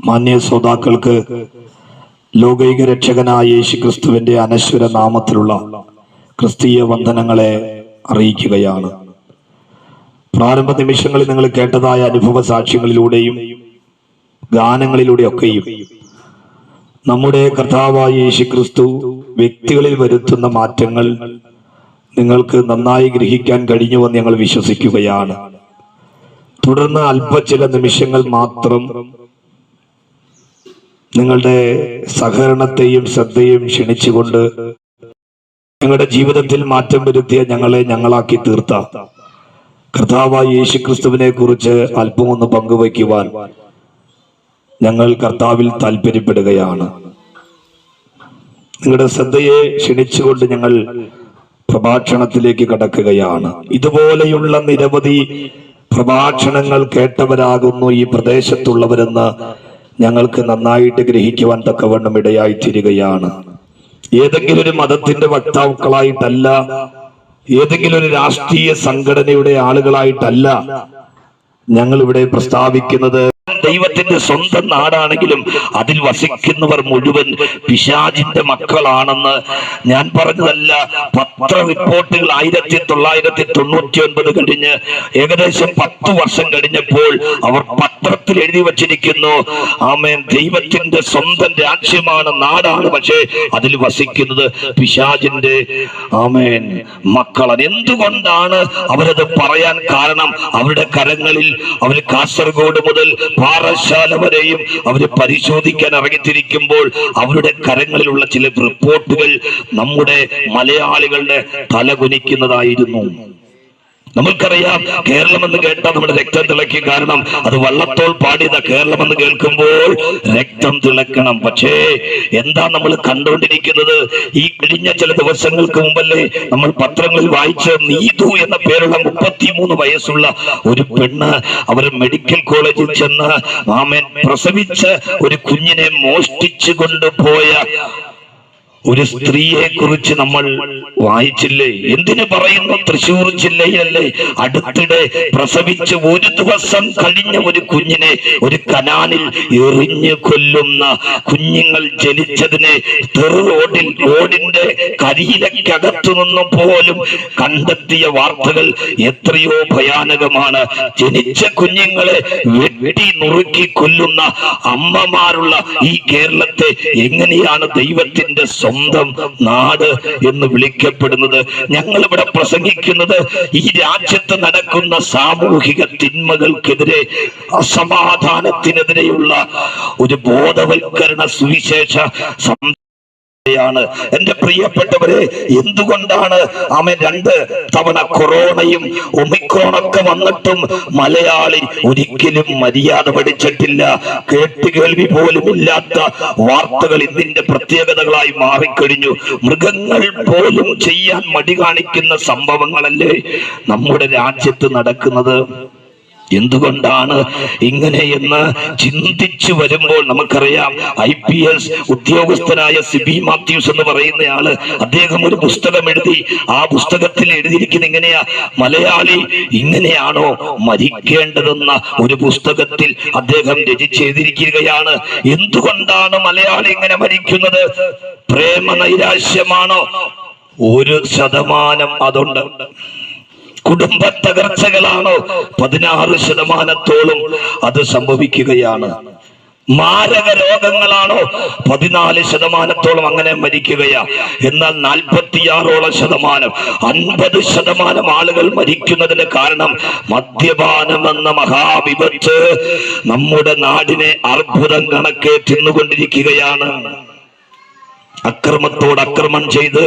മാന്യ ശ്രോതാക്കൾക്ക് ലോകൈക രക്ഷകനായ യേശുക്രിസ്തുവിന്റെ അനശ്വര നാമത്തിലുള്ള ക്രിസ്തീയ വന്ദനങ്ങളെ അറിയിക്കുകയാണ്. പ്രാരംഭ നിമിഷങ്ങളിൽ നിങ്ങൾ കേട്ടതായ അനുഭവ സാക്ഷ്യങ്ങളിലൂടെയും ഗാനങ്ങളിലൂടെയൊക്കെയും നമ്മുടെ കർത്താവായ യേശുക്രിസ്തു വ്യക്തികളിൽ വരുത്തുന്ന മാറ്റങ്ങൾ നിങ്ങൾക്ക് നന്നായി ഗ്രഹിക്കാൻ കഴിഞ്ഞുവെന്ന് ഞങ്ങൾ വിശ്വസിക്കുകയാണ്. തുടർന്ന് ചില നിമിഷങ്ങൾ മാത്രം നിങ്ങളുടെ സഹകരണത്തെയും ശ്രദ്ധയും ക്ഷണിച്ചുകൊണ്ട് ഞങ്ങളുടെ ജീവിതത്തിൽ മാറ്റം വരുത്തിയ ഞങ്ങളാക്കി തീർത്ത കർത്താവായ യേശുക്രിസ്തുവിനെ കുറിച്ച് അല്പമൊന്ന് പങ്കുവയ്ക്കുവാൻ ഞങ്ങൾ കർത്താവിൽ താല്പര്യപ്പെടുകയാണ്. നിങ്ങളുടെ ശ്രദ്ധയെ ക്ഷണിച്ചുകൊണ്ട് ഞങ്ങൾ പ്രഭാഷണത്തിലേക്ക് കടക്കുകയാണ്. ഇതുപോലെയുള്ള നിരവധി പ്രഭാഷണങ്ങൾ കേട്ടവരാകുന്നു ഈ പ്രദേശത്തുള്ളവരെന്ന് ഞങ്ങൾക്ക് നന്നായിട്ട് ഗ്രഹിക്കുവാൻ തക്കവണ്ണം ഇടയായി തീരുകയാണ്. ഏതെങ്കിലും ഒരു മതത്തിന്റെ വക്താക്കളായിട്ടല്ല, ഏതെങ്കിലും ഒരു രാഷ്ട്രീയ സംഘടനയുടെ ആളുകളായിട്ടല്ല ഞങ്ങൾ ഇവിടെ പ്രസ്താവിക്കുന്നത്. ദൈവത്തിന്റെ സ്വന്തം നാടാണെങ്കിലും അതിൽ വസിക്കുന്നവർ മുഴുവൻ പിശാചിന്റെ മക്കളാണെന്ന് ഞാൻ പറഞ്ഞതല്ല. പത്ര റിപ്പോർട്ടുകൾ 1999 കഴിഞ്ഞ് ഏകദേശം 10 വർഷം കഴിഞ്ഞപ്പോൾ അവർ പത്രത്തിൽ എഴുതി വച്ചിരിക്കുന്നു, ആമേൻ, ദൈവത്തിന്റെ സ്വന്തം രാജ്യമാണ്, നാടാണ്, പക്ഷേ അതിൽ വസിക്കുന്നത് പിശാചിന്റെ ആമേൻ മക്കളാണ്. എന്തുകൊണ്ടാണ് അവരത് പറയാൻ കാരണം? അവരുടെ കരങ്ങളിൽ അവർ കാസർഗോഡ് മുതൽ പാറശാല വരെയും അവര് പരിശോധിക്കാൻ ഇറങ്ങിത്തിരിക്കുമ്പോൾ അവരുടെ കരങ്ങളിലുള്ള ചില റിപ്പോർട്ടുകൾ നമ്മുടെ മലയാളികളുടെ തലകുനിക്കുന്നതായിരുന്നു. നമുക്കറിയാം, കേരളം എന്ന് കേട്ടാൽ നമ്മുടെ രക്തം തിളയ്ക്കും. കാരണം അത് വള്ളത്തോൾ പാടിയത. കേരളം എന്ന് കേൾക്കുമ്പോൾ രക്തം തിളക്കണം. പക്ഷേ എന്താ നമ്മൾ കണ്ടുകൊണ്ടിരിക്കുന്നത്? ഈ കഴിഞ്ഞ ചില ദിവസങ്ങൾക്ക് മുമ്പല്ലേ നമ്മൾ പത്രങ്ങളിൽ വായിച്ച നീതു എന്ന പേരുള്ള 33 വയസ്സുള്ള ഒരു പെണ്ണ് അവർ മെഡിക്കൽ കോളേജിൽ ചെന്ന് ആമേൻ പ്രസവിച്ച് ഒരു കുഞ്ഞിനെ മോഷ്ടിച്ചു കൊണ്ടുപോയ ഒരു സ്ത്രീയെ കുറിച്ച് നമ്മൾ വായിച്ചില്ലേ? എന്തിനു പറയുന്നു? തൃശ്ശൂർ ജില്ലയിലല്ലേ അടുത്തിടെ പ്രസവിച്ച് 1 ദിവസം കഴിഞ്ഞ ഒരു കുഞ്ഞിനെ ഒരു കനാലിൽ എറിഞ്ഞു കൊല്ലുന്ന, കുഞ്ഞുങ്ങൾ ജനിച്ചതിനെ റോഡിന്റെ കരിയിലക്കകത്തു നിന്നും പോലും കണ്ടെത്തിയ വാർത്തകൾ എത്രയോ ഭയാനകമാണ്. ജനിച്ച കുഞ്ഞുങ്ങളെ വെട്ടി നുറുക്കി കൊല്ലുന്ന അമ്മമാരുള്ള ഈ കേരളത്തെ എങ്ങനെയാണ് ദൈവത്തിന്റെ സ്വന്തം നാട് എന്ന് വിളിക്കപ്പെടുന്നത്? ഞങ്ങൾ ഇവിടെ പ്രസംഗിക്കുന്നത് ഈ രാജ്യത്ത് നടക്കുന്ന സാമൂഹിക തിന്മകൾക്കെതിരെ, അസമാധാനത്തിനെതിരെയുള്ള ഒരു ബോധവൽക്കരണ സുവിശേഷ ാണ്. എന്റെ പ്രിയപ്പെട്ടവരെ, എന്തുകൊണ്ടാണ് ആമേൻ 2 തവണ കൊറോണയും ഒമിക്രോണൊക്കെ വന്നിട്ടും മലയാളി ഒരിക്കലും മര്യാദ പഠിച്ചിട്ടില്ല? കേട്ടുകേൾവി പോലും ഇല്ലാത്ത വാർത്തകൾ ഇതിന്റെ പ്രത്യേകതകളായി മാറിക്കഴിഞ്ഞു. മൃഗങ്ങൾ പോലും ചെയ്യാൻ മടി കാണിക്കുന്ന സംഭവങ്ങളല്ലേ നമ്മുടെ രാജ്യത്ത് നടക്കുന്നത്? എന്തുകൊണ്ടാണ് ഇങ്ങനെയെന്ന് ചിന്തിച്ചു വരുമ്പോൾ നമുക്കറിയാം, IPS ഉദ്യോഗസ്ഥനായ സിബി മാത്യൂസ് എന്ന് പറയുന്നയാള് അദ്ദേഹം ഒരു പുസ്തകം എഴുതി. ആ പുസ്തകത്തിൽ എഴുതിയിരിക്കുന്ന ഇങ്ങനെയാ: മലയാളി ഇങ്ങനെയാണോ മരിക്കേണ്ടതെന്ന ഒരു പുസ്തകത്തിൽ അദ്ദേഹം രചിച്ചെഴുതിയിരിക്കുകയാണ്. എന്തുകൊണ്ടാണ് മലയാളി ഇങ്ങനെ മരിക്കുന്നത്? പ്രേമ നൈരാശ്യമാണോ? 1% അതുണ്ട്. കുടുംബ തകർച്ചകളാണോ? 16% അത് സംഭവിക്കുകയാണ്. മാരക രോഗങ്ങളാണോ? 14% അങ്ങനെ മരിക്കുകയാ. എന്നാൽ 46% 50% ആളുകൾ മരിക്കുന്നതിന് കാരണം മദ്യപാനം എന്ന മഹാവിപത്ത് നമ്മുടെ നാടിനെ അർബുദം കണക്കെ തിന്നുകൊണ്ടിരിക്കുകയാണ്. അക്രമത്തോട് അക്രമം ചെയ്ത്,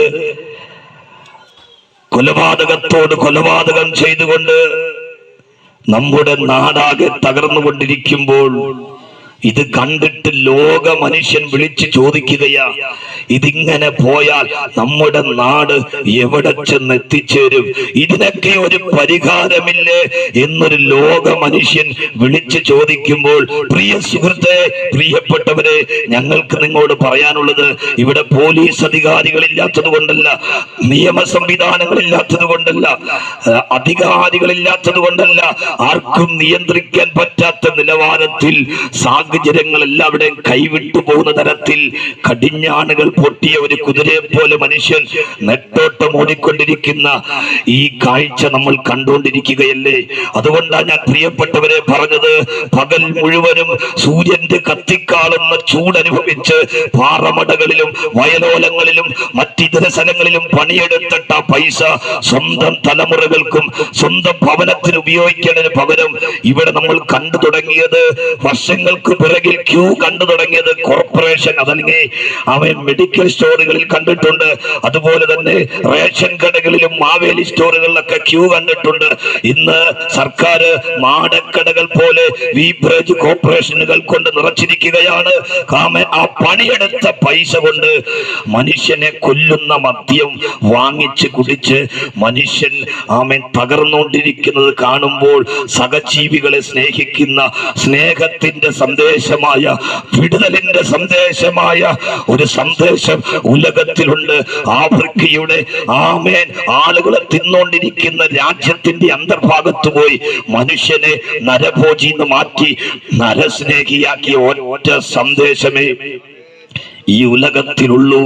കൊലപാതകത്തോട് കൊലപാതകം ചെയ്തുകൊണ്ട് നമ്മുടെ നാടാകെ തകർന്നുകൊണ്ടിരിക്കുമ്പോൾ ഇത് കണ്ടിട്ട് ലോക മനുഷ്യൻ വിളിച്ചു ചോദിക്കുകയാ, ഇതിങ്ങനെ പോയാൽ നമ്മുടെ നാട് എവിടെ ചെന്ന് എത്തിച്ചേരും? ഇതിനൊക്കെ ഒരു പരിഹാരമില്ലേ എന്നൊരു ലോക മനുഷ്യൻ വിളിച്ചു ചോദിക്കുമ്പോൾ, പ്രിയ സുഹൃത്തെ, പ്രിയപ്പെട്ടവരെ, ഞങ്ങൾക്ക് നിങ്ങളോട് പറയാനുള്ളത്, ഇവിടെ പോലീസ് അധികാരികളില്ലാത്തത് കൊണ്ടല്ല, നിയമ സംവിധാനങ്ങളില്ലാത്തത് കൊണ്ടല്ല, അധികാരികളില്ലാത്തത് കൊണ്ടല്ല, ആർക്കും നിയന്ത്രിക്കാൻ പറ്റാത്ത നിലവാരത്തിൽ സാഹചര്യങ്ങൾ എല്ലാവരുടെയും കൈവിട്ടു പോകുന്ന തരത്തിൽ കടിഞ്ഞാണുകൾ പൊട്ടിയ ഒരു കുതിരയെ പോലെ മനുഷ്യൻ നെട്ടോട്ടം ഓടിക്കൊണ്ടിരിക്കുന്ന ഈ കാഴ്ച നമ്മൾ കണ്ടുകൊണ്ടിരിക്കുകയല്ലേ? അതുകൊണ്ടാണ് ഞാൻ പ്രിയപ്പെട്ടവരെ പറഞ്ഞത്, പകൽ മുഴുവനും സൂര്യന്റെ കത്തിക്കാളുന്ന ചൂടനുഭവിച്ച് പാറമടകളിലും വയലോലങ്ങളിലും മറ്റിതര സ്ഥലങ്ങളിലും പണിയെടുത്തിട്ട പൈസ സ്വന്തം തലമുറകൾക്കും സ്വന്തം ഭവനത്തിന് ഉപയോഗിക്കുന്നതിന് പകരം ഇവിടെ നമ്മൾ കണ്ടു തുടങ്ങിയത്, വർഷങ്ങൾക്ക് പിറകിൽ ക്യൂ കണ്ടു തുടങ്ങിയത് കോർപ്പറേഷൻ, അതല്ലെങ്കിൽ അവൻ മെഡിക്കൽ സ്റ്റോറുകളിൽ കണ്ടിട്ടുണ്ട്. അതുപോലെ തന്നെ റേഷൻ കടകളിലും മാവേലി സ്റ്റോറുകളിലൊക്കെ ക്യൂ കണ്ടിട്ടുണ്ട്. ഇന്ന് സർക്കാർ മാടക്കടകൾ പോലെ ബീവറേജ് കോർപ്പറേഷനുകൾ കൊണ്ട് നിറച്ചിരിക്കുകയാണ്. ആ പണിയെടുത്ത പൈസ കൊണ്ട് മനുഷ്യനെ കൊല്ലുന്ന മദ്യം വാങ്ങിച്ച് കുടിച്ച് മനുഷ്യൻ തകർന്നുകൊണ്ടിരിക്കുന്നത് കാണുമ്പോൾ സഹജീവികളെ സ്നേഹിക്കുന്ന സ്നേഹത്തിന്റെ സന്ദേശമായ, വിടുതലിന്റെ സന്ദേശമായ ഒരു സന്ദേശം ഉലകത്തിലുണ്ട്. ആഫ്രിക്കയുടെ ആളുകളെ തിന്നുകൊണ്ടിരിക്കുന്ന രാജ്യത്തിന്റെ അന്തർഭാഗത്ത് പോയി മനുഷ്യനെ നരഭോജിന്ന് മാറ്റി നരസ്നേഹിയാക്കിയ ഒറ്റ സന്ദേശമേ ഈ ഉലകത്തിലുള്ളൂ.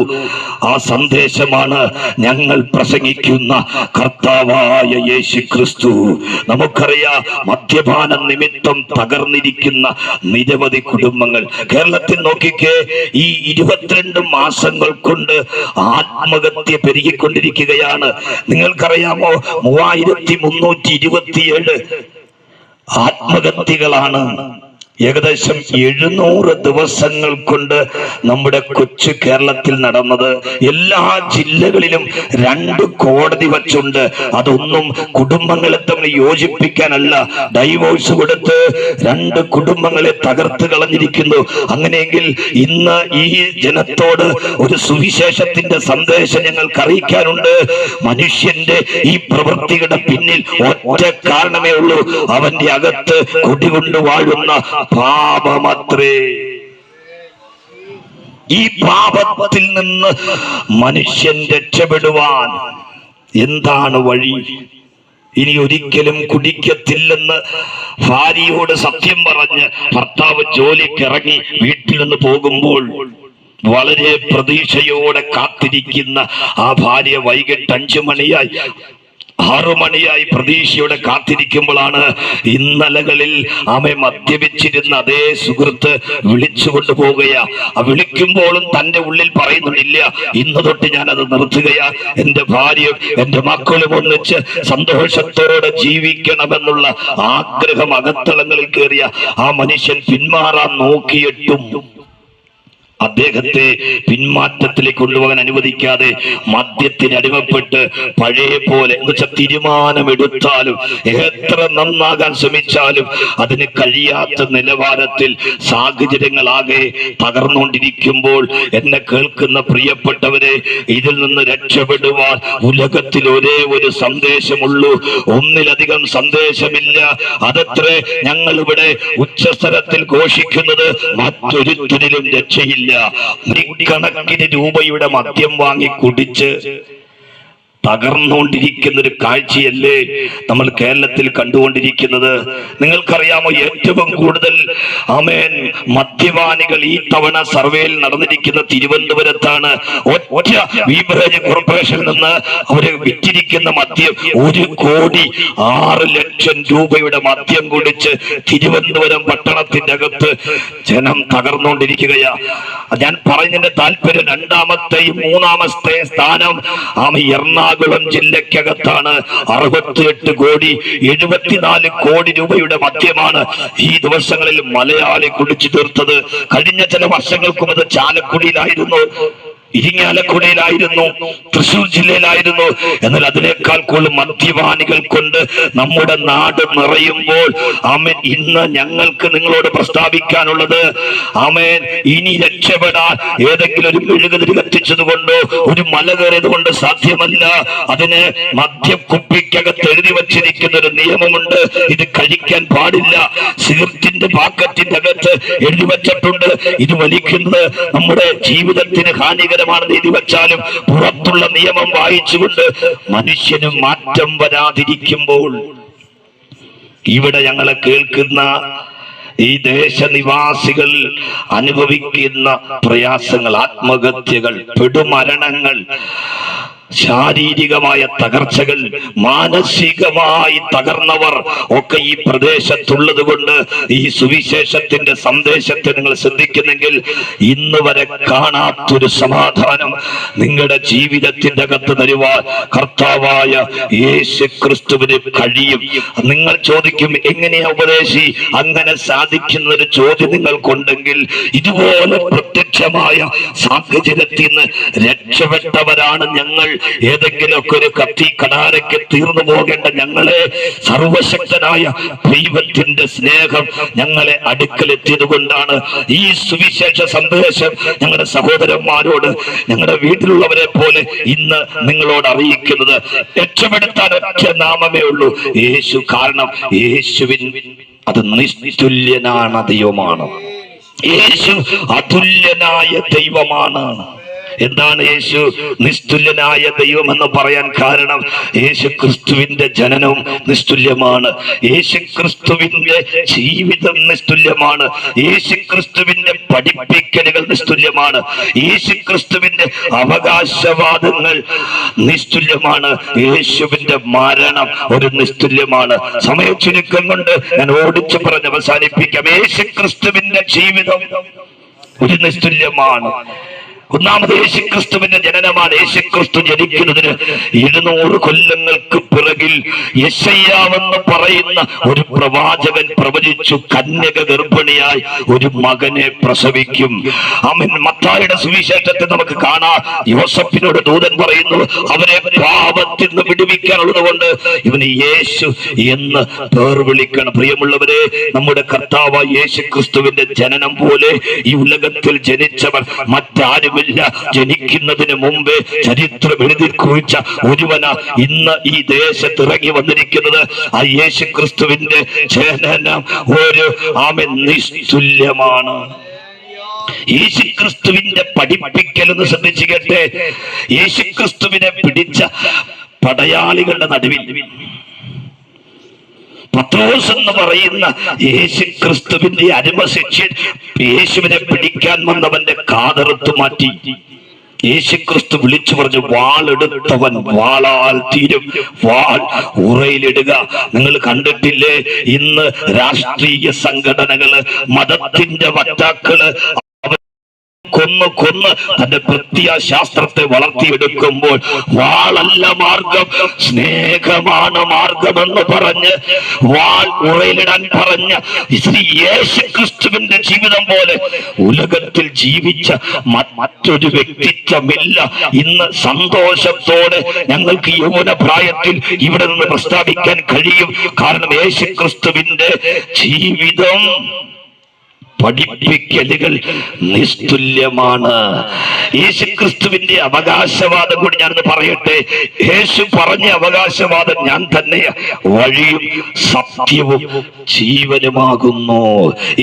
ആ സന്ദേശമാണ് ഞങ്ങൾ പ്രസംഗിക്കുന്ന കർത്താവായ യേശു ക്രിസ്തു. നമുക്കറിയാം, മദ്യപാന നിമിത്തം തകർന്നിരിക്കുന്ന നിരവധി കുടുംബങ്ങൾ കേരളത്തിൽ നോക്കിക്കേ. ഈ 22 മാസങ്ങൾ കൊണ്ട് ആത്മഹത്യ പെരുകിക്കൊണ്ടിരിക്കുകയാണ്. നിങ്ങൾക്കറിയാമോ, 3327 ആത്മഹത്യകളാണ് ഏകദേശം 700 ദിവസങ്ങൾ കൊണ്ട് നമ്മുടെ കൊച്ചു കേരളത്തിൽ നടന്നത്. എല്ലാ ജില്ലകളിലും 2 കോടതി വച്ചുണ്ട്. അതൊന്നും കുടുംബങ്ങളെ തമ്മിൽ യോജിപ്പിക്കാനല്ല, ഡൈവോഴ്സ് കൊടുത്ത് 2 കുടുംബങ്ങളെ തകർത്ത് കളഞ്ഞിരിക്കുന്നു. അങ്ങനെയെങ്കിൽ ഇന്ന് ഈ ജനത്തോട് ഒരു സുവിശേഷത്തിന്റെ സന്ദേശം ഞങ്ങൾക്ക് അറിയിക്കാനുണ്ട്. മനുഷ്യന്റെ ഈ പ്രവൃത്തിയുടെ പിന്നിൽ ഒറ്റ കാരണമേ ഉള്ളൂ, അവന്റെ അകത്ത് കുടികൊണ്ട് വാഴുന്ന പാപമത്രേ. ഈ പാപത്തിൽ നിന്ന് മനുഷ്യൻ രക്ഷപ്പെടുവാൻ എന്താണ് വഴി? ഇനി ഒരിക്കലും കുടിക്കത്തില്ലെന്ന് ഭാര്യയോട് സത്യം പറഞ്ഞ് ഭർത്താവ് ജോലിക്കിറങ്ങി വീട്ടിൽ നിന്ന് പോകുമ്പോൾ വളരെ പ്രതീക്ഷയോടെ കാത്തിരിക്കുന്ന ആ ഭാര്യ വൈകിട്ട് 5 മണിയായി 6 മണിയായി പ്രതീക്ഷയോടെ കാത്തിരിക്കുമ്പോഴാണ് ഇന്നലകളിൽ മദ്യപിച്ചിരുന്ന അതേ സുഹൃത്ത് വിളിച്ചുകൊണ്ട് പോവുകയാ. വിളിക്കുമ്പോഴും തന്റെ ഉള്ളിൽ പറയുന്നില്ല, ഇന്ന് തൊട്ട് ഞാനത് നിർത്തുകയാ, എന്റെ ഭാര്യയും എന്റെ മക്കളും ഒന്നിച്ച് സന്തോഷത്തോടെ ജീവിക്കണമെന്നുള്ള ആഗ്രഹം അകത്തളങ്ങളിൽ കയറിയ ആ മനുഷ്യൻ പിന്മാറാൻ നോക്കിയിട്ടും അദ്ദേഹത്തെ പിന്മാറ്റത്തിലേക്ക് കൊണ്ടുപോകാൻ അനുവദിക്കാതെ മദ്യത്തിന് അടിമപ്പെട്ട് പഴയ പോലെ തീരുമാനമെടുത്താലും എത്ര നന്നാകാൻ ശ്രമിച്ചാലും അതിന് കഴിയാത്ത നിലവാരത്തിൽ സാഹചര്യങ്ങളാകെ തകർന്നുകൊണ്ടിരിക്കുമ്പോൾ എന്നെ കേൾക്കുന്ന പ്രിയപ്പെട്ടവരെ, ഇതിൽ നിന്ന് രക്ഷപ്പെടുവാൻ ഉലകത്തിൽ ഒരേ ഒരു സന്ദേശമുള്ളൂ. ഒന്നിലധികം സന്ദേശമില്ല. അതത്രേ ഞങ്ങൾ ഇവിടെ ഉച്ചസ്ഥലത്തിൽ ഘോഷിക്കുന്നത്. മറ്റൊരുത്തരിലും രക്ഷയില്ല. കണക്കിന് രൂപയുടെ മദ്യം വാങ്ങി കുടിച്ച് തകർന്നുകൊണ്ടിരിക്കുന്ന ഒരു കാഴ്ചയല്ലേ നമ്മൾ കേരളത്തിൽ കണ്ടുകൊണ്ടിരിക്കുന്നത്? നിങ്ങൾക്കറിയാമോ, ഏറ്റവും കൂടുതൽ മദ്യപാനികൾ ഈ തവണ സർവേയിൽ നടന്നിരിക്കുന്ന തിരുവനന്തപുരത്താണ്. ഒറ്റ ബീവറേജ് കോർപ്പറേഷനിൽ നിന്ന് അവര് വിറ്റിരിക്കുന്ന മദ്യം 1,06,00,000 രൂപയുടെ മദ്യം കുടിച്ച് തിരുവനന്തപുരം പട്ടണത്തിന്റെ അകത്ത് ജനം തകർന്നുകൊണ്ടിരിക്കുകയാ. ഞാൻ പറഞ്ഞതിന്റെ താല്പര്യം, 2ാമത്തെയും 3ാമത്തെ സ്ഥാനം എറണാകുളം ജില്ലക്കകത്താണ്. 68 കോടി 74 കോടി രൂപയുടെ മദ്യമാണ് ഈ ദിവസങ്ങളിൽ മലയാളി കുടിച്ചു തീർത്തത്. കഴിഞ്ഞ ചില വർഷങ്ങൾക്കും അത് ചാലക്കുടിയിലായിരുന്നു, ഇരിങ്ങാലക്കുടയിലായിരുന്നു, തൃശൂർ ജില്ലയിലായിരുന്നു. എന്നാൽ അതിനേക്കാൾ കൂടുതൽ മദ്യപാനികൾ കൊണ്ട് നമ്മുടെ നാട് നിറയുമ്പോൾ ഇന്ന് ഞങ്ങൾക്ക് നിങ്ങളോട് പ്രസ്താവിക്കാനുള്ളത്, ഇനി രക്ഷപ്പെടാൻ ഏതെങ്കിലും ഒരു മെഴുകുതിരി കത്തിച്ചത് കൊണ്ടോ ഒരു മല കയറിയത് കൊണ്ട് സാധ്യമല്ല. അതിന് മദ്യക്കുപ്പിക്കകത്ത് എഴുതി വച്ചിരിക്കുന്ന ഒരു നിയമമുണ്ട്, ഇത് കഴിക്കാൻ പാടില്ല. സിഗരറ്റിന്റെ പാക്കറ്റിന്റെ അകത്ത് എഴുതി വച്ചിട്ടുണ്ട്, ഇത് വലിക്കുന്നത് നമ്മുടെ ജീവിതത്തിന് ഹാനികരമാണെന്ന് എഴുതി വച്ചാലും പുറത്തുള്ള നിയമം വായിച്ചുകൊണ്ട് മനുഷ്യന് മാറ്റം വരാതിരിക്കുമ്പോൾ ഇവിടെ ഞങ്ങളെ കേൾക്കുന്ന ഈ ദേശനിവാസികൾ അനുഭവിക്കുന്ന പ്രയാസങ്ങൾ, ആത്മഹത്യകൾ, പെടുമരണങ്ങൾ, ശാരീരികമായ തകർച്ചകൾ, മാനസികമായി തകർന്നവർ ഒക്കെ ഈ പ്രദേശത്തുള്ളത് കൊണ്ട് ഈ സുവിശേഷത്തിന്റെ സന്ദേശത്തെ നിങ്ങൾ ശ്രദ്ധിക്കുന്നെങ്കിൽ ഇന്ന് വരെ കാണാത്തൊരു സമാധാനം നിങ്ങളുടെ ജീവിതത്തിന്റെ അകത്ത് തരുവാൻ കർത്താവായ യേശു ക്രിസ്തുവിന് കഴിയും. നിങ്ങൾ ചോദിക്കും, എങ്ങനെയാ ഉപദേശി അങ്ങനെ സാധിക്കുന്ന ഒരു ചോദ്യം നിങ്ങൾക്കുണ്ടെങ്കിൽ, ഇതുപോലെ പ്രത്യക്ഷമായ സാഹചര്യത്തിൽ നിന്ന് രക്ഷപ്പെട്ടവരാണ് ഞങ്ങൾ. ഏതെങ്കിലുമൊക്കെ ഒരു കത്തി കടാരയ്ക്ക് തീർന്നു പോകേണ്ട ഞങ്ങളെ സർവശക്തനായ ദൈവത്തിന്റെ സ്നേഹം ഞങ്ങളെ അടുക്കലെത്തിയത് കൊണ്ടാണ് ഈ സുവിശേഷ സന്ദേശം ഞങ്ങളുടെ സഹോദരന്മാരോട്, ഞങ്ങളുടെ വീട്ടിലുള്ളവരെ പോലെ ഇന്ന് നിങ്ങളോട് അറിയിക്കുന്നത്. രക്ഷപ്പെടുത്താൻ ഒറ്റ നാമമേ ഉള്ളൂ, യേശു. കാരണം യേശുവിൻ അത് നിസ്തുല്യനാണ്, ദൈവമാണ്. യേശു അതുല്യനായ ദൈവമാണ്. എന്താണ് യേശു നിസ്തുല്യനായ ദൈവം എന്ന് പറയാൻ കാരണം? യേശു ക്രിസ്തുവിന്റെ ജനനവും നിസ്തുല്യമാണ്, യേശു ക്രിസ്തുവിന്റെ ജീവിതം നിസ്തുല്യമാണ്, യേശു ക്രിസ്തുവിന്റെ പഠിപ്പിക്കലുകൾ നിസ്തുല്യമാണ്, യേശു ക്രിസ്തുവിന്റെ അവകാശവാദങ്ങൾ നിസ്തുല്യമാണ്, യേശുവിന്റെ മരണം ഒരു നിസ്തുല്യമാണ്. സമയ ചുരുക്കം കൊണ്ട് ഞാൻ ഓടിച്ചു പറഞ്ഞ് അവസാനിപ്പിക്കാം. യേശു ക്രിസ്തുവിന്റെ ജീവിതം ഒരു നിസ്തുല്യമാണ്. ഒന്നാമത് യേശുക്രിസ്തുവിന്റെ ജനനമാണ്. യേശുക്രിസ്തു ജനിക്കുന്നതിന് 700 കൊല്ലങ്ങൾക്ക് പിറകിൽ യെശയ്യാവെന്ന് പറയുന്ന ഒരു പ്രവാചകൻ പ്രവചിച്ചു, കന്യക ഗർഭിണിയായി ഒരു മകനെ പ്രസവിക്കും. ആമേൻ. മത്തായിയുടെ സുവിശേഷത്തെ നമുക്ക് കാണാം. യോസഫിനോട് ദൂതൻ പറയുന്നു, അവരെ പാപത്തിൽ നിന്ന് വിടുവിക്കാനുള്ളത് കൊണ്ട് ഇവന് യേശു എന്ന് പേർ വിളിക്കണം. പ്രിയമുള്ളവരെ, നമ്മുടെ കർത്താവ് യേശുക്രിസ്തുവിന്റെ ജനനം പോലെ ഈ ഉലകത്തിൽ ജനിച്ചവർ മറ്റാരും ജനിക്കുന്നതിന് മുമ്പേ ചരിത്രം എഴുതി കുറിച്ച ഒരുവന ഇന്ന് ഈ ദേശത്ത് ഇറങ്ങി വന്നിരിക്കുന്നത്. ആ യേശു ക്രിസ്തുവിന്റെ ജനനം ഒരു നിസ്തുല്യമാണ്. യേശുക്രിസ്തുവിന്റെ പഠിപ്പിക്കലെന്ന് ശ്രദ്ധിച്ചു കേട്ടെ. യേശുക്രിസ്തുവിനെ പിടിച്ച പടയാളികളുടെ നടുവിൽ പത്രോസ് എന്ന് പറയുന്ന യേശുക്രിസ്തുവിന്റെ അരുമശിഷ്യൻ യേശുവിനെ പിടിക്കാൻ വന്നവന്റെ കാതറുത്തു മാറ്റി. യേശുക്രിസ്തു വിളിച്ചു പറഞ്ഞു, വാളെടുത്തവൻ വാളാൽ തീരും, വാൾ ഉറയിലിടുക. നിങ്ങൾ കണ്ടിട്ടില്ലേ, ഇന്ന് രാഷ്ട്രീയ സംഘടനകള്, മതത്തിന്റെ വക്താക്കള് കൊന്ന് തന്റെ പ്രത്യയശാസ്ത്രത്തെ വളർത്തിയെടുക്കുമ്പോൾ വാളല്ല മാർഗം, സ്നേഹമാണ് മാർഗമെന്ന് പറഞ്ഞ് വാൾ ഉറയിലിടാൻ പറഞ്ഞ യേശുക്രിസ്തുവിന്റെ ജീവിതം പോലെ ഉലകത്തിൽ ജീവിച്ച മറ്റൊരു വ്യക്തിത്വമില്ല. ഇന്ന് സന്തോഷത്തോടെ ഞങ്ങൾക്ക് യൗവന പ്രായത്തിൽ ഇവിടെ നിന്ന് പ്രസ്താവിക്കാൻ കഴിയും. കാരണം യേശുക്രിസ്തുവിന്റെ ജീവിതം പഠിപ്പിക്കലുകൾ നിസ്തുല്യമാണ്. യേശുക്രിസ്തുവിന്റെ അവകാശവാദം കൂടി ഞാനൊന്ന് പറയട്ടെ. യേശു പറഞ്ഞ അവകാശവാദം, ഞാൻ തന്നെ വഴിയും സത്യവും ജീവനുമാകുന്നു.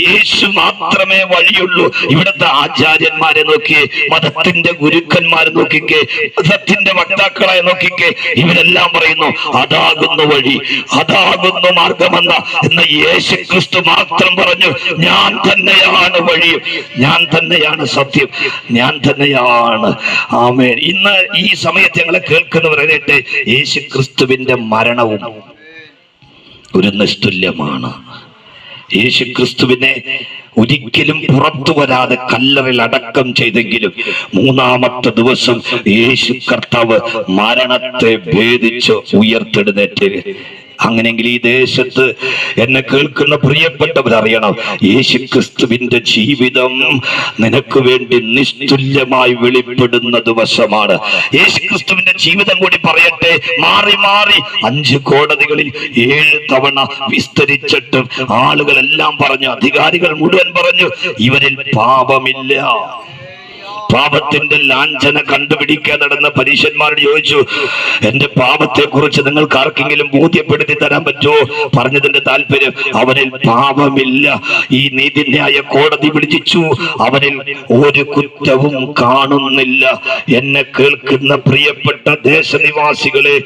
യേശു മാത്രമേ വഴിയുള്ളൂ. ഇവിടുത്തെ ആചാര്യന്മാരെ നോക്കിയേ, മതത്തിന്റെ ഗുരുക്കന്മാരെ നോക്കിക്കേ, മതത്തിന്റെ വക്താക്കളെ നോക്കിക്കേ, ഇവരെല്ലാം പറയുന്നു അതാകുന്നു വഴി, അതാകുന്നു മാർഗമെന്ന. എന്ന യേശുക്രിസ്തു മാത്രം പറഞ്ഞു, ഞാൻ തന്നെയാണ് വഴി, ഞാൻ തന്നെയാണ് സത്യം, ഞാൻ തന്നെയാണ്. ആമേൻ. ഇന്ന് ഈ സമയത്ത് ഞങ്ങളെ കേൾക്കുന്നവരേറ്റെ യേശുക്രിസ്തുവിന്റെ മരണവും ഒരു നിസ്തുല്യമാണ്. യേശുക്രിസ്തുവിനെ ഒരിക്കലും പുറത്തു വരാതെ കല്ലറിൽ അടക്കം ചെയ്തെങ്കിലും 3-ാമത്തെ ദിവസം യേശു കർത്താവ് മരണത്തെ ഭേദിച്ച് ഉയർത്തെഴുന്നേറ്റ്. അങ്ങനെയെങ്കിൽ ഈ ദേശത്ത് എന്നെ കേൾക്കുന്ന പ്രിയപ്പെട്ടവരറിയണം, യേശുക്രിസ്തുവിന്റെ ജീവിതം നിനക്ക് വേണ്ടി നിസ്തുല്യമായി വെളിപ്പെടുന്ന ദിവസമാണ്. യേശുക്രിസ്തുവിന്റെ ജീവിതം കൂടി പറയട്ടെ. മാറി മാറി 5 കോടതികളിൽ 7 തവണ വിസ്തരിച്ചിട്ടും ആളുകളെല്ലാം പറഞ്ഞു, അധികാരികൾ മുഴുവൻ പറഞ്ഞു, ഇവരിൽ പാപമില്ല. പാപത്തിന്റെ ലാഞ്ചന കണ്ടുപിടിക്കാൻ നടന്ന പരീശന്മാരോട് ചോദിച്ചു, എന്റെ പാപത്തെ കുറിച്ച് നിങ്ങൾക്ക് ആർക്കെങ്കിലും ബോധ്യപ്പെടുത്തി തരാൻ പറ്റുമോ? പറഞ്ഞതിന്റെ താല്പര്യം, അവനിൽ പാപമില്ല. ഈ നീതിന്യായ കോടതി വിളിച്ചു, അവനിൽ ഒരു കുറ്റവും കാണുന്നില്ല. എന്നെ കേൾക്കുന്ന പ്രിയപ്പെട്ട ദേശനിവാസികളെ,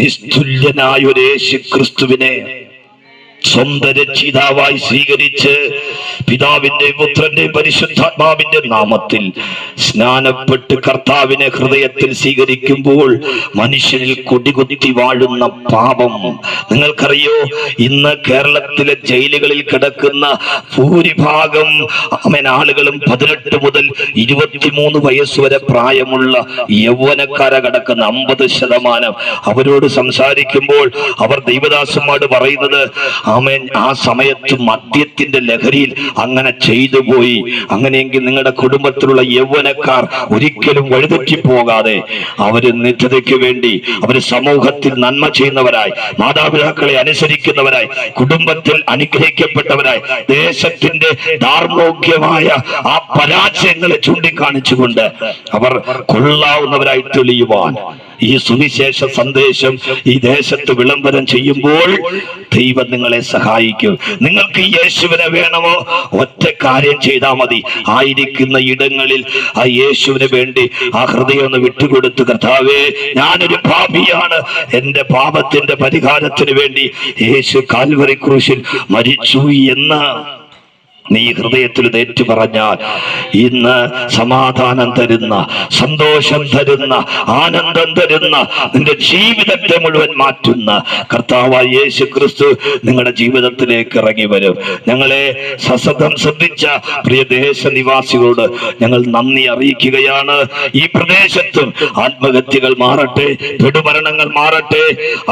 നിസ്തുല്യനായ ഒരു യേശുക്രിസ്തുവിനെ സ്വന്തം രക്ഷിതാവായി സ്വീകരിച്ച് പിതാവിന്റെ പുത്രന്റെ പരിശുദ്ധാത്മാവിന്റെ നാമത്തിൽ സ്നാനപ്പെട്ട് കർത്താവിനെ ഹൃദയത്തിൽ സ്വീകരിക്കുമ്പോൾ മനുഷ്യനിൽ കൊടികുത്തി വാഴുന്ന പാപം നിങ്ങൾക്കറിയോ? ഇന്ന് കേരളത്തിലെ ജയിലുകളിൽ കിടക്കുന്ന ഭൂരിഭാഗം ആളുകളും 18 മുതൽ 23 വയസ്സ് വരെ പ്രായമുള്ള യൗവനക്കാരെ കിടക്കുന്ന 50%. അവരോട് സംസാരിക്കുമ്പോൾ അവർ ദൈവദാസന്മാർ പറയുന്നത്, ആമേൻ, ആ സമയത്ത് മദ്യത്തിന്റെ ലഹരിയിൽ അങ്ങനെ ചെയ്തു പോയി. അങ്ങനെയെങ്കിൽ നിങ്ങളുടെ കുടുംബത്തിലുള്ള യൗവനക്കാർ ഒരിക്കലും വഴിതെറ്റി പോകാതെ അവര് നിത്യതയ്ക്ക് വേണ്ടി അവര് സമൂഹത്തിൽ നന്മ ചെയ്യുന്നവരായി, മാതാപിതാക്കളെ അനുസരിക്കുന്നവരായി, കുടുംബത്തിൽ അനുഗ്രഹിക്കപ്പെട്ടവരായി, ദേശത്തിന്റെ ധാർമ്മികമായ ആ പരാജയങ്ങളെ ചൂണ്ടിക്കാണിച്ചുകൊണ്ട് അവർ കൊള്ളാവുന്നവരായി തെളിയുവാൻ ഈ സുവിശേഷ സന്ദേശം ഈ ദേശത്ത് വിളംബരം ചെയ്യുമ്പോൾ ദൈവം നിങ്ങളെ സഹായിക്കും. നിങ്ങൾക്ക് യേശുവിനെ വേണമോ? ഒറ്റ കാര്യം ചെയ്താൽ മതി. ആയിരിക്കുന്ന ഇടങ്ങളിൽ ആ യേശുവിന് വേണ്ടി ആ ഹൃദയം ഒന്ന് വിട്ടുകൊടുത്ത്, കർത്താവേ, ഞാനൊരു പാപിയാണ്, എന്റെ പാപത്തിന്റെ പരിഹാരത്തിന് വേണ്ടി യേശു കാൽവരി ക്രൂശിൽ മരിച്ചു എന്ന് നീ ഹൃദയത്തിൽ ഏറ്റു പറഞ്ഞാൽ ഇന്ന് സമാധാനം തരുന്ന, സന്തോഷം തരുന്ന, ആനന്ദം തരുന്ന, നിന്റെ ജീവിതത്തെ മുഴുവൻ മാറ്റുന്ന കർത്താവായ യേശു ക്രിസ്തു നിങ്ങളുടെ ജീവിതത്തിലേക്ക് ഇറങ്ങി വരും. ഞങ്ങളെ സസതം ശ്രദ്ധിച്ച പ്രിയ ദേശനിവാസികളോട് ഞങ്ങൾ നന്ദി അറിയിക്കുകയാണ്. ഈ പ്രദേശത്തും ആത്മഹത്യകൾ മാറട്ടെ, പെടുമരണങ്ങൾ മാറട്ടെ.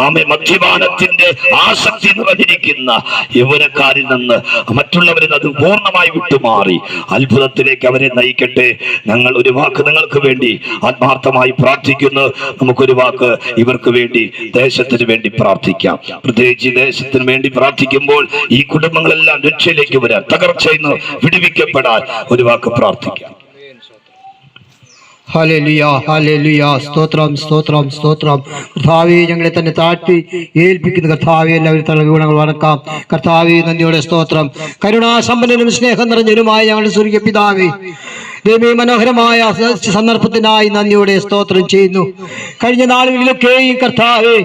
ആമേ, മദ്യപാനത്തിന്റെ ആസക്തി നിറഞ്ഞിരിക്കുന്ന യൗവനക്കാരിൽ നിന്ന് മറ്റുള്ളവരിൽ അത് പൂർണ്ണമായി വിട്ടുമാറി അത്ഭുതത്തിലേക്ക് അവരെ നയിക്കട്ടെ. ഞങ്ങൾ ഒരു വാക്ക് നിങ്ങൾക്ക് വേണ്ടി ആത്മാർത്ഥമായി പ്രാർത്ഥിക്കുന്നു. നമുക്കൊരു വാക്ക് ഇവർക്ക് വേണ്ടി, ദേശത്തിന് വേണ്ടി പ്രാർത്ഥിക്കാം. പ്രത്യേകിച്ച് ദേശത്തിന് വേണ്ടി പ്രാർത്ഥിക്കുമ്പോൾ ഈ കുടുംബങ്ങളെല്ലാം രക്ഷയിലേക്ക് വരാൻ, തകർച്ചയിൽ നിന്ന് വിടുവിക്കപ്പെടാൻ ഒരു വാക്ക് പ്രാർത്ഥിക്കാം. Hallelujah, hallelujah. സ്തോത്രം, സ്തോത്രം, സ്തോത്രം. കർത്താവേ, ഞങ്ങളെ തന്നെ താഴ്ത്തി ഏൽപ്പിക്കുന്ന കർത്താവേ, എല്ലാവരും തല ഗുണങ്ങൾ വണക്കാം. കർത്താവേ, നന്ദിയോടെ സ്തോത്രം. കരുണാസമ്പന്നനും സ്നേഹം നിറഞ്ഞനുമായ ഞങ്ങളുടെ സ്വർഗ്ഗീയ പിതാവേ, ദൈവമേ, മനോഹരമായ സന്ദർഭത്തിനായി നന്ദിയോടെ സ്തോത്രം ചെയ്യുന്നു. കഴിഞ്ഞ നാളുകളിലൊക്കെയും കർത്താവേ,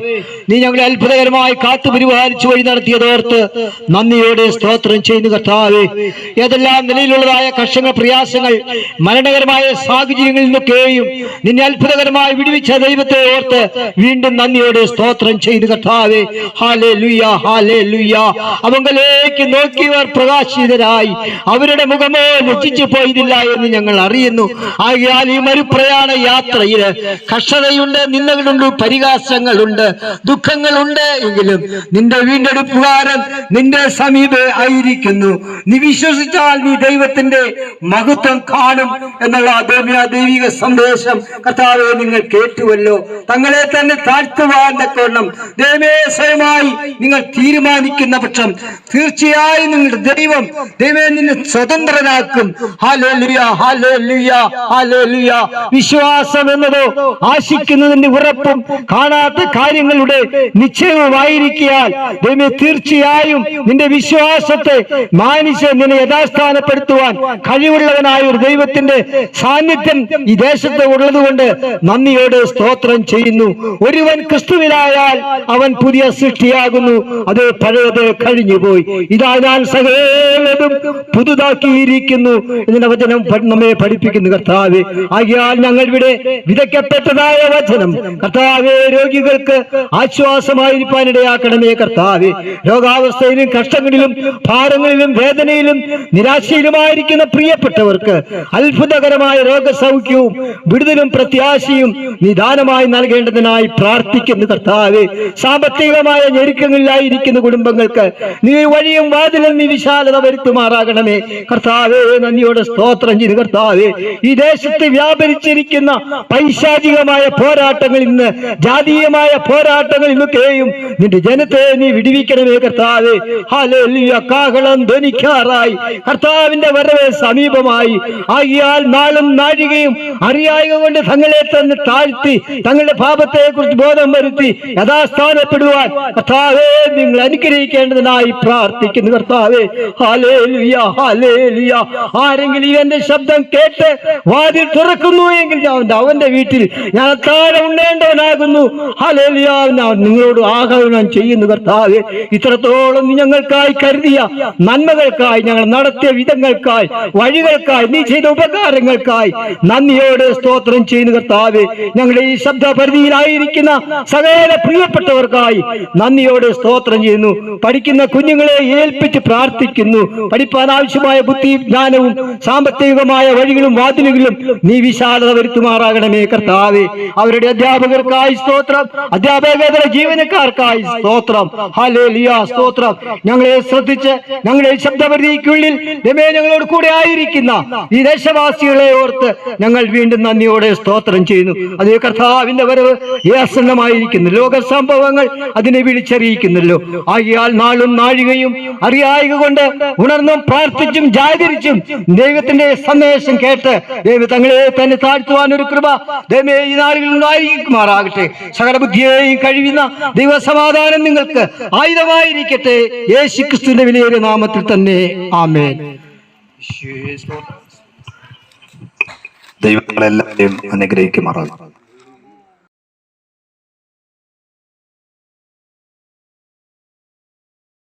നീ ഞങ്ങളെ അത്ഭുതകരമായി കാത്തു പരിപാലിച്ചു വഴി നടത്തിയതോർത്ത് നന്ദിയോടെ സ്തോത്രം ചെയ്യുന്നു. കർത്താവേ, ഏതെല്ലാം നിലയിലുള്ളതായ കഷ്ടങ്ങൾ, പ്രയാസങ്ങൾ, മരണകരമായ സാഹചര്യങ്ങളിൽ നിന്നൊക്കെയും നിന്നെ അത്ഭുതകരമായി വിടുവിച്ച ദൈവത്തെ ഓർത്ത് വീണ്ടും നന്ദിയോടെ സ്തോത്രം ചെയ്യുന്നു. കർത്താവേ, ഹല്ലേലൂയ, ഹല്ലേലൂയ. അവങ്കലേക്ക് നോക്കിയവർ പ്രകാശിതരായി, അവരുടെ മുഖമോ ലജ്ജിച്ചു പോയതില്ല എന്ന് ഞങ്ങൾ അറിയുന്നു. ആകയാൽ ഈ മരുപ്രയാണ യാത്രയിൽ കഷ്ടതയുണ്ട്, നിന്ദകളുണ്ട്, പരിഹാസങ്ങളുണ്ട്, ദുഃഖങ്ങളുണ്ട്. എങ്കിലും നിന്റെ വീണ്ടെടുപ്പുകാരൻ നിന്റെ സമീപേ ആയിരിക്കുന്നു. നീ വിശ്വസിച്ചാൽ നീ ദൈവത്തിന്റെ മഹത്വം കാണും എന്നുള്ള ദൈവിക സന്ദേശം കർത്താവേ നിങ്ങൾ കേട്ടുവല്ലോ. തങ്ങളെ തന്നെ താഴ്ത്തുവാൻ തക്കവണ്ണം ദൈവമേ സ്വയമായി നിങ്ങൾ തീരുമാനിക്കുന്ന പക്ഷം തീർച്ചയായും നിങ്ങളുടെ ദൈവം നിന്നെ സ്വതന്ത്രനാക്കും. Hallelujah, hallelujah, hallelujah. വിശ്വാസം എന്നതോ ആശിക്കുന്നതിന്റെ ഉറപ്പും കാണാത്ത കാര്യങ്ങളുടെ നിശ്ചയവുമായിരിക്കാൻ ദൈവമേ തീർച്ചയായും നിന്റെ വിശ്വാസത്തെ മാനിച്ച് നിന്നെ യഥാസ്ഥാനപ്പെടുത്തുവാൻ കഴിവുള്ളവനായ ഒരു ദൈവത്തിന്റെ സാന്നിധ്യം ഈ ദേശത്ത് ഉള്ളതുകൊണ്ട് നന്ദിയോടെ സ്തോത്രം ചെയ്യുന്നു. ഒരുവൻ ക്രിസ്തുവിലായാൽ അവൻ പുതിയ സൃഷ്ടിയാകുന്നു, അത് പഴയത് കഴിഞ്ഞുപോയി, ഇതാ ഞാൻ സകലതും പുതുതാക്കിയിരിക്കുന്നു എന്നതിന്റെ വചനം നമ്മെ പഠിപ്പിക്കുന്നു. കർത്താവേ, ആകയാൽ ഞങ്ങൾ ഇവിടെ വിതയ്ക്കപ്പെട്ടതായ വചനം കർത്താവേ രോഗികൾക്ക് ആശ്വാസമായിരിക്കാനിടയാക്കണമേ. കർത്താവേ, രോഗാവസ്ഥയിലും കഷ്ടങ്ങളിലും ഭാരങ്ങളിലും വേദനയിലും നിരാശയിലുമായിരിക്കുന്ന പ്രിയപ്പെട്ടവർക്ക് അത്ഭുതകരമായ രോഗസൗഖ്യവും വിടുതലും പ്രത്യാശയും നിദാനമായി നൽകേണ്ടതിനായി പ്രാർത്ഥിക്കുന്നു. കർത്താവേ, സാമ്പത്തികമായ ഞെരുക്കങ്ങളിലായിരിക്കുന്ന കുടുംബങ്ങൾക്ക് നീ വഴിയും വാതിലും നീ വിശാലത വരുത്തുമാറാകണമേ. കർത്താവേ, നന്ദിയോടെ സ്തോത്രം ചെയ്തു. കർത്താവേ, ഈ ദേശത്ത് വ്യാപരിച്ചിരിക്കുന്ന പൈശാചികമായ പോരാട്ടങ്ങളിൽ നിന്ന്, ജാതീയമായ പോരാട്ടങ്ങളിൽ നിന്നൊക്കെയും നിന്റെ ജനത്തെ നീ വിടുവിക്കണമേ. കർത്താവേ, ഹല്ലേലൂയ. കാഹളം ധ്വനിക്കാറായി, കർത്താവിന്റെ വരവ് സമീപമായി. ആകിയാൽ നാളും നാഴികയും അറിയായ കൊണ്ട് തങ്ങളെ തന്നെ താഴ്ത്തി തങ്ങളുടെ പാപത്തെ കുറിച്ച് ബോധം വരുത്തി യഥാസ്ഥാനപ്പെടുവാൻ കർത്താവേ നിങ്ങൾ അനുഗ്രഹിക്കേണ്ടതിനായി പ്രാർത്ഥിക്കുന്നു. കർത്താവേ, ഹല്ലേലൂയ, ഹല്ലേലൂയ. ആരെങ്കിലും എന്റെ ശബ്ദം കേട്ട് വാതിൽ തുറക്കുന്നു എങ്കിൽ അവന്റെ വീട്ടിൽ ഞാൻ താഴെ ഉണ്ണേണ്ടവനാകുന്നു. ഹല്ലേലൂയ. നിങ്ങളോട് ആഹ്വാനം ചെയ്യുന്നു കർത്താവേ, ഇത്രത്തോളം നീ ഞങ്ങൾക്കായി കരുതിയ നന്മകൾക്കായി, ഞങ്ങൾ നടത്തിയ വിധങ്ങൾക്കായി, വഴികൾക്കായി, നീ ചെയ്ത ഉപകാരങ്ങൾക്കായി നന്ദിയോടെ സ്തോത്രം ചെയ്യുന്നു കർത്താവേ. ഞങ്ങളുടെ ഈ ശബ്ദപരിധിയിലായിരിക്കുന്ന സകല പ്രിയപ്പെട്ടവർക്കായി നന്ദിയോടെ സ്തോത്രം ചെയ്യുന്നു. പഠിക്കുന്ന കുഞ്ഞുങ്ങളെ ഏൽപ്പിച്ച് പ്രാർത്ഥിക്കുന്നു. പഠിപ്പാൻ ആവശ്യമായ ബുദ്ധി, ജ്ഞാനവും സാമ്പത്തികമായ വഴികളും വാതിലുകളും നീ വിശാലത വരുത്തുമാറാകണമേ കർത്താവേ. അവരുടെ അധ്യാപകർക്കായി സ്തോത്രം, അധ്യാപകേതര ജീവനക്കാർക്കായി സ്തോത്രം. ഹല്ലേലൂയ. സ്തോത്രം. ഞങ്ങളെ ശ്രദ്ധിച്ച് ഞങ്ങളുടെ ശബ്ദപരിധിക്കുള്ളിൽ ഞങ്ങളോട് കൂടെ ആയിരിക്കുന്ന ഈ ദേശവാസികളെ ഓർത്ത് ഞങ്ങൾ വീണ്ടും നന്ദിയോടെ സ്തോത്രം ചെയ്യുന്നു. അതേ കർത്താവിന്റെ വരവ് ആസന്നമായിരിക്കുന്നു. ലോക സംഭവങ്ങൾ അതിനെ വിളിച്ചറിയിക്കുന്നല്ലോ. ആകിയാൽ നാളും നാഴികയും അറിയായിക കൊണ്ട് ഉണർന്നും പ്രാർത്ഥിച്ചും ജാഗരിച്ചും ദൈവത്തിന്റെ സന്ദേശം കേട്ട് ദൈവം തങ്ങളെ തന്നെ താഴ്ത്തുവാൻ ഒരു കൃപ ദൈവമേ ഈ നാളുകളിൽ ഉണ്ടായിരിക്കുമാറാകട്ടെ. സകല ബുദ്ധിയെയും കഴിയുന്ന ദൈവസമാധാനം നിങ്ങൾക്ക് ആയുധമായിരിക്കട്ടെ. യേശുക്രിസ്തുവിന്റെ വിലയേറിയ നാമത്തിൽ തന്നെ ആമേൻ. ദൈവങ്ങളെല്ലാവരെയും അനുഗ്രഹിക്കുമാറാകും.